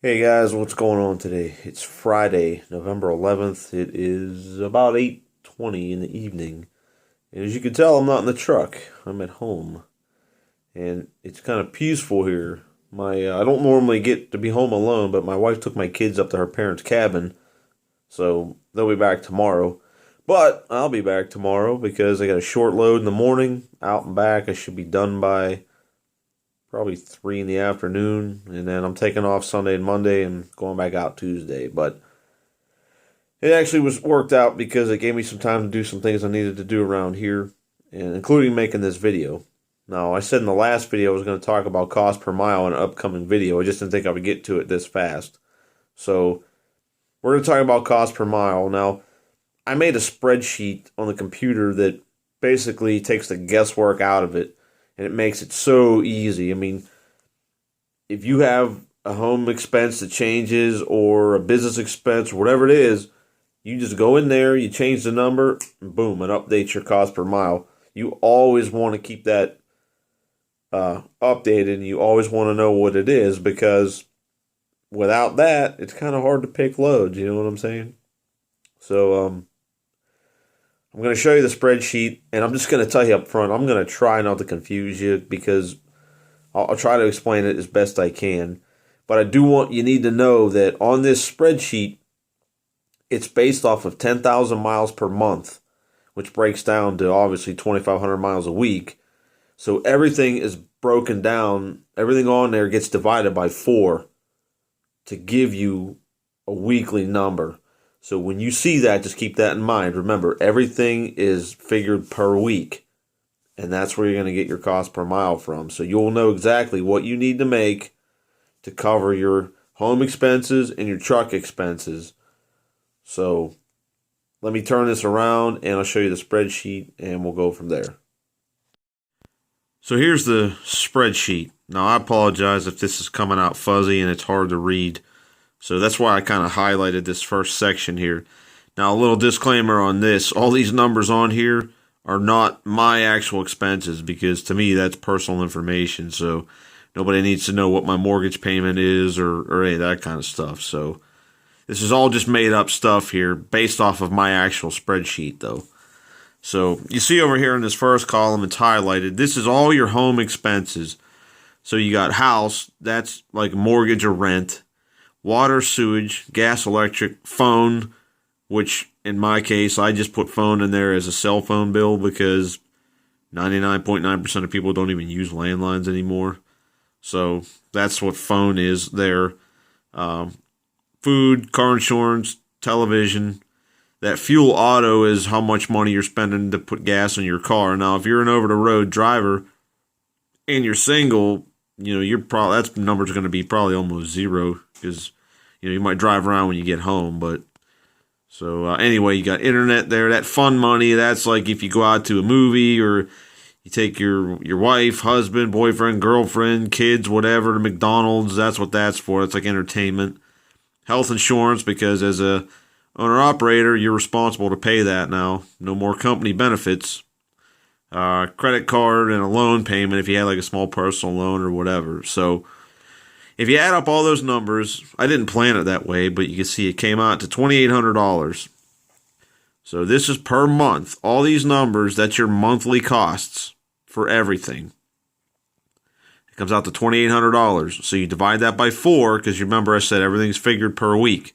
Hey guys, what's going on today? It's Friday, November 11th. It is about 8:20 in the evening. And as you can tell, I'm not in the truck. I'm at home. And it's kind of peaceful here. I don't normally get to be home alone, but my wife took my kids up to her parents' cabin, so they'll be back tomorrow. But I'll be back tomorrow because I got a short load in the morning, out and back. I should be done by probably 3 in the afternoon, and then I'm taking off Sunday and Monday and going back out Tuesday. But it actually was worked out because it gave me some time to do some things I needed to do around here, and including making this video. Now, I said in the last video I was going to talk about cost per mile in an upcoming video. I just didn't think I would get to it this fast. So we're going to talk about cost per mile. Now, I made a spreadsheet on the computer that basically takes the guesswork out of it, and it makes it so easy. I mean, if you have a home expense that changes or a business expense, whatever it is, you just go in there, you change the number, and boom, it updates your cost per mile. You always want to keep that updated, and you always want to know what it is because without that, it's kind of hard to pick loads. You know what I'm saying? So I'm going to show you the spreadsheet, and I'm just going to tell you up front, I'm going to try not to confuse you because I'll try to explain it as best I can. But I do want you need to know that on this spreadsheet, it's based off of 10,000 miles per month, which breaks down to obviously 2,500 miles a week. So everything is broken down. Everything on there gets divided by 4 to give you a weekly number. So when you see that, just keep that in mind. Remember, everything is figured per week, and that's where you're going to get your cost per mile from. So you'll know exactly what you need to make to cover your home expenses and your truck expenses. So let me turn this around and I'll show you the spreadsheet and we'll go from there. So here's the spreadsheet. Now I apologize if this is coming out fuzzy and it's hard to read. So that's why I kind of highlighted this first section here. Now a little disclaimer on this. All these numbers on here are not my actual expenses because to me that's personal information. So nobody needs to know what my mortgage payment is or any of that kind of stuff. So this is all just made up stuff here based off of my actual spreadsheet though. So you see over here in this first column, it's highlighted. This is all your home expenses. So you got house, that's like mortgage or rent, water, sewage, gas, electric, phone, which in my case, I just put phone in there as a cell phone bill because 99.9% of people don't even use landlines anymore. So that's what phone is there. Food, car insurance, television. That fuel auto is how much money you're spending to put gas in your car. Now, if you're an over-the-road driver and you're single, you're probably that number's going to be probably almost zero because you might drive around when you get home. But so anyway, you got internet there. That fun money, that's like if you go out to a movie or you take your wife, husband, boyfriend, girlfriend, kids, whatever to McDonald's. That's what that's for. It's like entertainment. Health insurance, because as a owner-operator, you're responsible to pay that now. No more company benefits. Credit card and a loan payment if you had like a small personal loan or whatever. So if you add up all those numbers, I didn't plan it that way, but you can see it came out to $2,800. So this is per month. All these numbers, that's your monthly costs for everything. It comes out to $2,800. So you divide that by 4 because you remember I said everything's figured per week.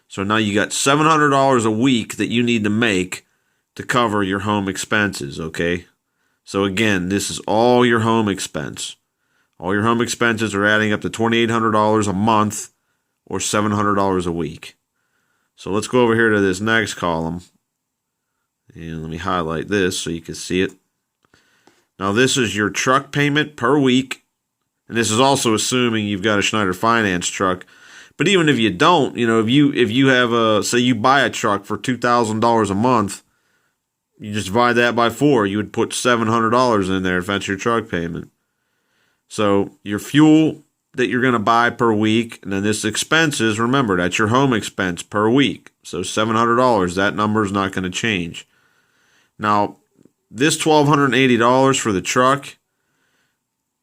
So now you got $700 a week that you need to make to cover your home expenses, okay? So again, this is all your home expense. All your home expenses are adding up to $2,800 a month or $700 a week. So let's go over here to this next column. And let me highlight this so you can see it. Now this is your truck payment per week. And this is also assuming you've got a Schneider finance truck. But even if you don't, if you have say you buy a truck for $2,000 a month, you just divide that by 4. You would put $700 in there if that's your truck payment. So your fuel that you're going to buy per week, and then this expenses, remember, that's your home expense per week. So $700, that number is not going to change. Now, this $1,280 for the truck,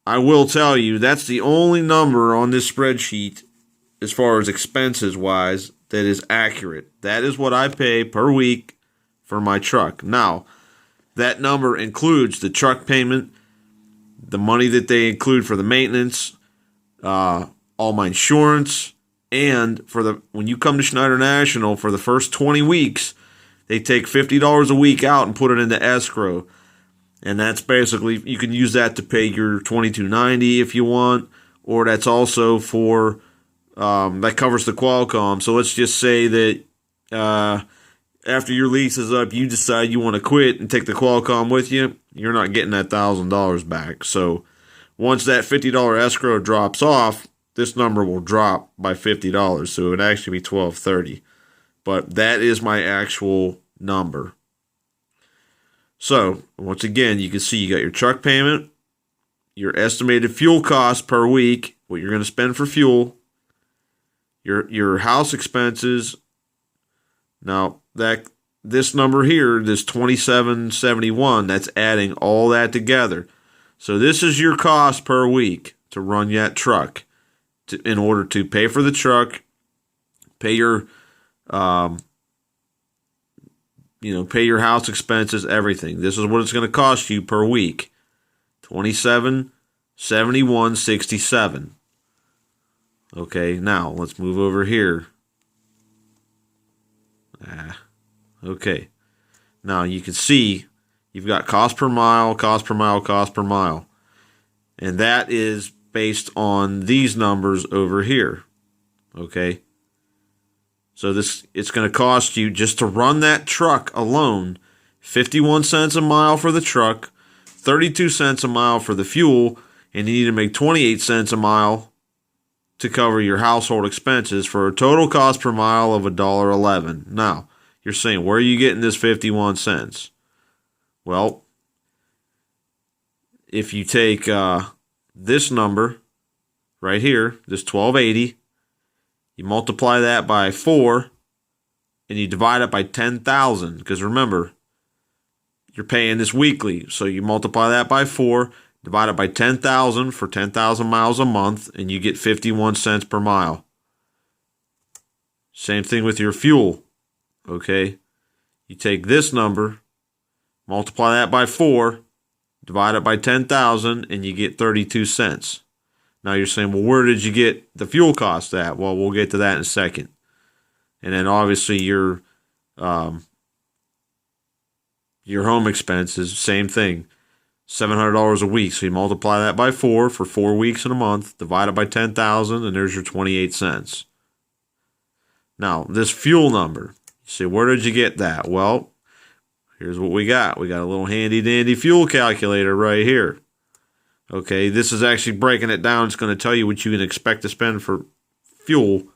I will tell you, that's the only number on this spreadsheet as far as expenses wise, that is accurate. That is what I pay per week for my truck. Now, that number includes the truck payment, the money that they include for the maintenance, all my insurance, and when you come to Schneider National for the first 20 weeks, they take $50 a week out and put it into escrow. And that's basically, you can use that to pay your $22.90 if you want, or that's also for, that covers the Qualcomm. So let's just say that after your lease is up, you decide you want to quit and take the Qualcomm with you, you're not getting that $1,000 back. So once that $50 escrow drops off, this number will drop by $50. So it would actually be $1,230. But that is my actual number. So, once again, you can see you got your truck payment, your estimated fuel cost per week, what you're going to spend for fuel, your house expenses. Now, this number here, this $27.71, that's adding all that together. So this is your cost per week to run that truck in order to pay for the truck, pay your pay your house expenses, everything. This is what it's going to cost you per week. $27.71.67. Okay, now let's move over here. Okay. Now you can see you've got cost per mile, cost per mile, cost per mile. And that is based on these numbers over here. Okay. So it's going to cost you, just to run that truck alone, 51 cents a mile for the truck, 32 cents a mile for the fuel, and you need to make 28 cents a mile to cover your household expenses for a total cost per mile of $1.11. Now, you're saying, where are you getting this 51 cents? Well, if you take this number right here, this 1280, you multiply that by 4, and you divide it by 10,000. Because remember, you're paying this weekly. So you multiply that by 4, divide it by 10,000 for 10,000 miles a month, and you get 51 cents per mile. Same thing with your fuel. Okay? You take this number, multiply that by 4, divide it by 10,000, and you get 32 cents. Now you're saying, well, where did you get the fuel cost at? Well, we'll get to that in a second. And then obviously your home expenses, same thing, $700 a week. So you multiply that by 4 for 4 weeks in a month, divide it by 10,000, and there's your 28 cents. Now, this fuel number, you say, where did you get that? Well, here's what we got. We got a little handy-dandy fuel calculator right here. Okay, this is actually breaking it down. It's going to tell you what you can expect to spend for fuel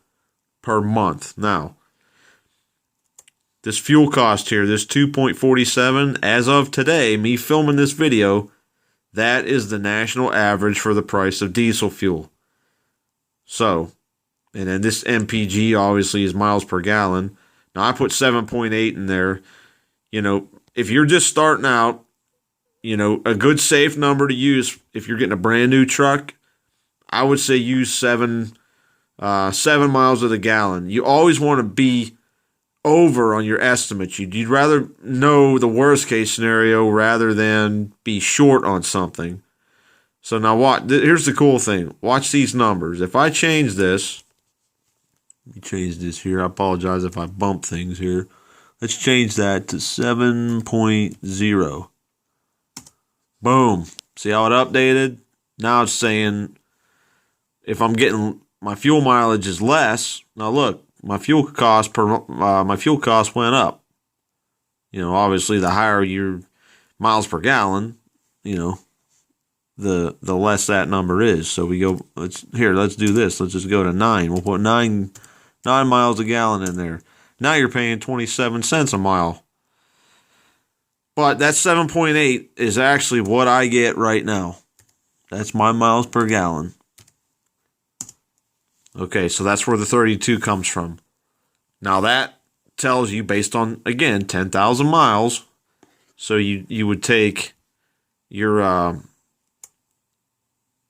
per month. Now, this fuel cost here, this 2.47, as of today, me filming this video, that is the national average for the price of diesel fuel. So, and then this MPG obviously is miles per gallon. Now, I put 7.8 in there. You know, if you're just starting out, you know, a good safe number to use if you're getting a brand new truck, I would say use 7 miles of the gallon. You always want to be over on your estimates. You'd rather know the worst case scenario rather than be short on something. So now here's the cool thing. Watch these numbers. If I change this, let me change this here. I apologize if I bump things here. Let's change that to 7.0. Boom. See how it updated? Now it's saying if I'm getting my fuel mileage is less. Now look, my fuel cost went up. You know, obviously the higher your miles per gallon, you know, the less that number is. So we go, let's do this. Let's just go to 9. We'll put 9 miles a gallon in there. Now you're paying 27 cents a mile. But that 7.8 is actually what I get right now. That's my miles per gallon. Okay, so that's where the 32 comes from. Now that tells you based on, again, 10,000 miles. So you would take your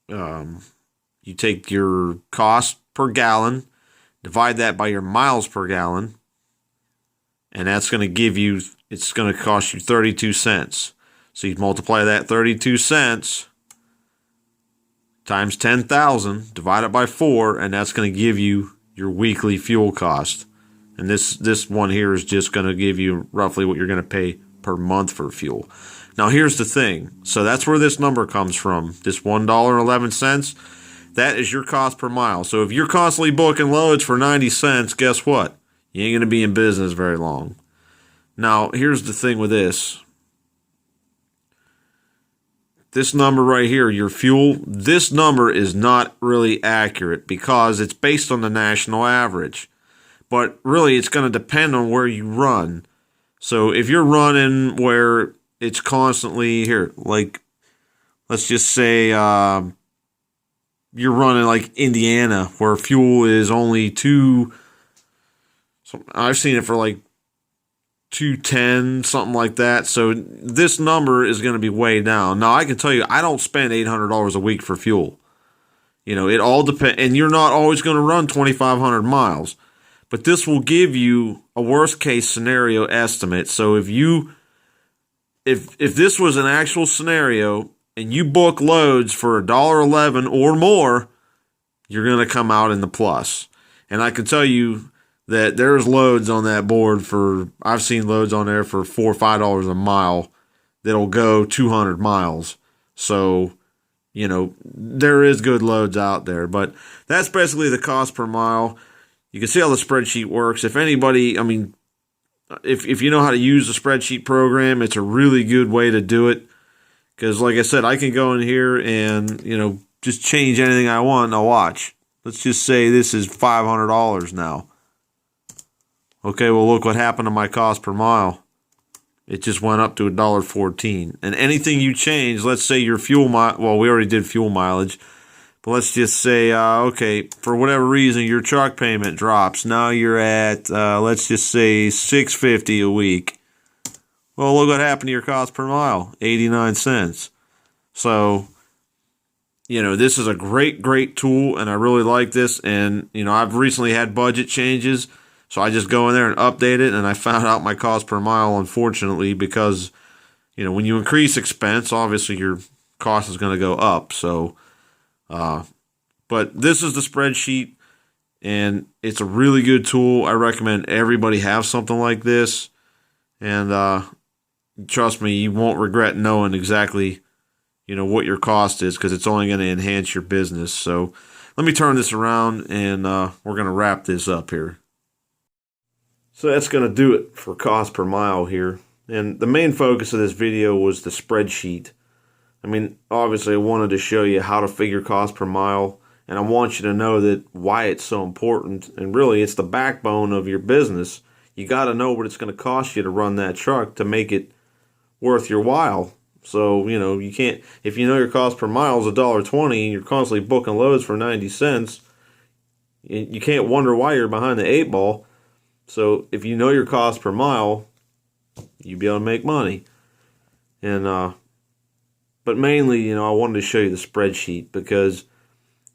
you take your cost per gallon divide that by your miles per gallon, and that's going to give you, it's going to cost you 32 cents. So you multiply that 32 cents times 10,000, divide it by 4, and that's going to give you your weekly fuel cost. And this one here is just going to give you roughly what you're going to pay per month for fuel. Now here's the thing. So that's where this number comes from. This $1.11, that is your cost per mile. So if you're constantly booking loads for 90 cents, guess what? You ain't going to be in business very long. Now here's the thing with this. This number right here, your fuel, this number is not really accurate because it's based on the national average. But really, it's going to depend on where you run. So if you're running where it's constantly here, like let's just say you're running like Indiana, where fuel is only I've seen it for like $2.10, something like that. So this number is going to be way down. Now I can tell you, I don't spend $800 a week for fuel. You know, it all depends, and you're not always going to run 2,500 miles. But this will give you a worst case scenario estimate. So if this was an actual scenario and you book loads for $1.11 or more, you're going to come out in the plus. And I can tell you that there's loads on that board I've seen loads on there for $4 or $5 a mile that'll go 200 miles. So, you know, there is good loads out there. But that's basically the cost per mile. You can see how the spreadsheet works. If anybody, I mean, if you know how to use the spreadsheet program, it's a really good way to do it. Because like I said, I can go in here and, you know, just change anything I want. Now watch. Let's just say this is $500 now. Okay, well look what happened to my cost per mile. It just went up to $1.14. And anything you change, let's say your fuel well, we already did fuel mileage. But let's just say, okay, for whatever reason, your truck payment drops. Now you're at, let's just say, $6.50 a week. Well, look what happened to your cost per mile, 89 cents. So, you know, this is a great, great tool, and I really like this. And, you know, I've recently had budget changes, so I just go in there and update it, and I found out my cost per mile, unfortunately, because, you know, when you increase expense, obviously your cost is going to go up. So, but this is the spreadsheet, and it's a really good tool. I recommend everybody have something like this, and trust me, you won't regret knowing exactly, you know, what your cost is, because it's only going to enhance your business. So let me turn this around, and we're going to wrap this up here. So that's going to do it for cost per mile here. And the main focus of this video was the spreadsheet. I mean, obviously I wanted to show you how to figure cost per mile, and I want you to know that why it's so important. And really, it's the backbone of your business. You got to know what it's going to cost you to run that truck to make it worth your while. So, you know, you can't, if you know your cost per mile is $1.20 and you're constantly booking loads for 90 cents, you can't wonder why you're behind the 8 ball. So if you know your cost per mile, you'll be able to make money. And, but mainly, you know, I wanted to show you the spreadsheet because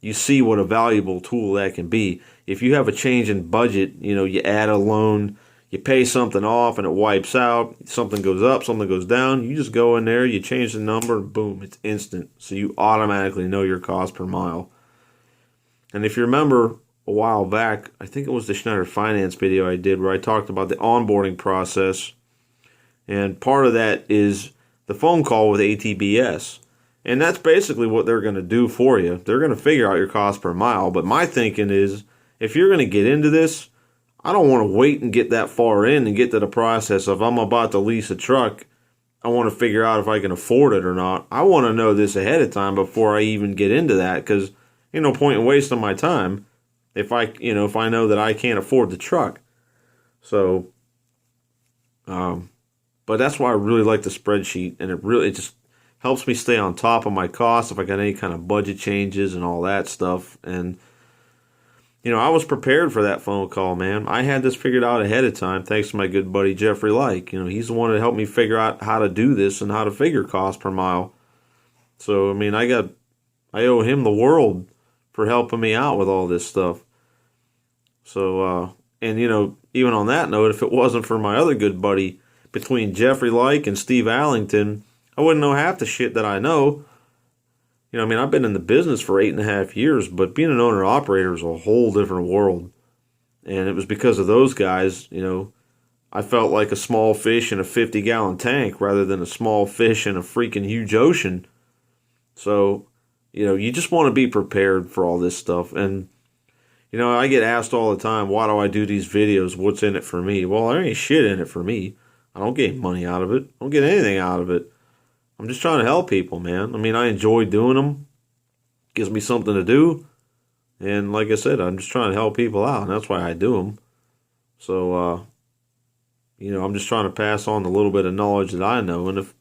you see what a valuable tool that can be. If you have a change in budget, you know, you add a loan, you pay something off and it wipes out, something goes up, something goes down, you just go in there, you change the number, and boom, it's instant. So you automatically know your cost per mile. And if you remember a while back, I think it was the Schneider finance video I did where I talked about the onboarding process. And part of that is the phone call with ATBS. And that's basically what they're going to do for you. They're going to figure out your cost per mile. But my thinking is, if you're going to get into this, I don't want to wait and get that far in and get to the process of I'm about to lease a truck. I want to figure out if I can afford it or not. I want to know this ahead of time before I even get into that, because ain't no point in wasting my time if I know that I can't afford the truck. So, but that's why I really like the spreadsheet, and it just helps me stay on top of my costs if I got any kind of budget changes and all that stuff. And, you know, I was prepared for that phone call, man. I had this figured out ahead of time thanks to my good buddy Jeffrey Like. You know, he's the one that helped me figure out how to do this and how to figure cost per mile. So, I mean, I owe him the world for helping me out with all this stuff. So, and even on that note, if it wasn't for my other good buddy between Jeffrey Like and Steve Allington, I wouldn't know half the shit that I know. I mean, I've been in the business for 8.5 years, but being an owner operator is a whole different world. And it was because of those guys, I felt like a small fish in a 50-gallon tank rather than a small fish in a freaking huge ocean. So, you just want to be prepared for all this stuff. And, I get asked all the time, why do I do these videos? What's in it for me? Well, there ain't shit in it for me. I don't get money out of it. I don't get anything out of it. I'm just trying to help people, man. I mean, I enjoy doing them. Gives me something to do. And like I said, I'm just trying to help people out, and that's why I do them. So, I'm just trying to pass on the little bit of knowledge that I know. And if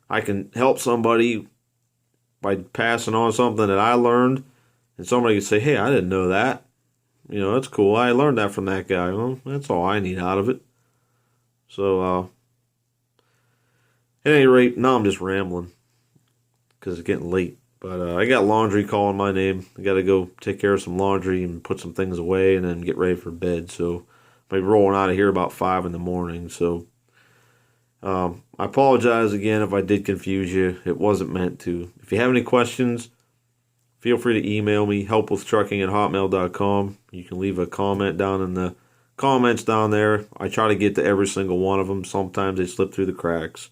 I can help somebody by passing on something that I learned, and somebody can say, hey, I didn't know that. That's cool. I learned that from that guy. Well, that's all I need out of it. So, at any rate, now I'm just rambling because it's getting late. But I got laundry calling my name. I got to go take care of some laundry and put some things away and then get ready for bed. So I'll be rolling out of here about 5 in the morning. So I apologize again if I did confuse you. It wasn't meant to. If you have any questions, feel free to email me, helpwithtrucking@hotmail.com. You can leave a comment down in the comments down there. I try to get to every single one of them. Sometimes they slip through the cracks.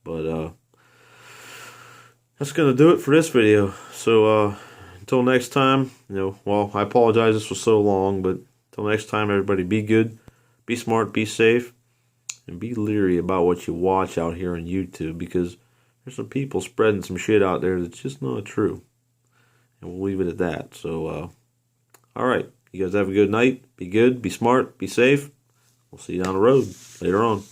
But that's going to do it for this video. So until next time, I apologize this was so long, but until next time, everybody be good, be smart, be safe, and be leery about what you watch out here on YouTube, because there's some people spreading some shit out there that's just not true. And we'll leave it at that. So, all right. You guys have a good night. Be good, be smart, be safe. We'll see you down the road later on.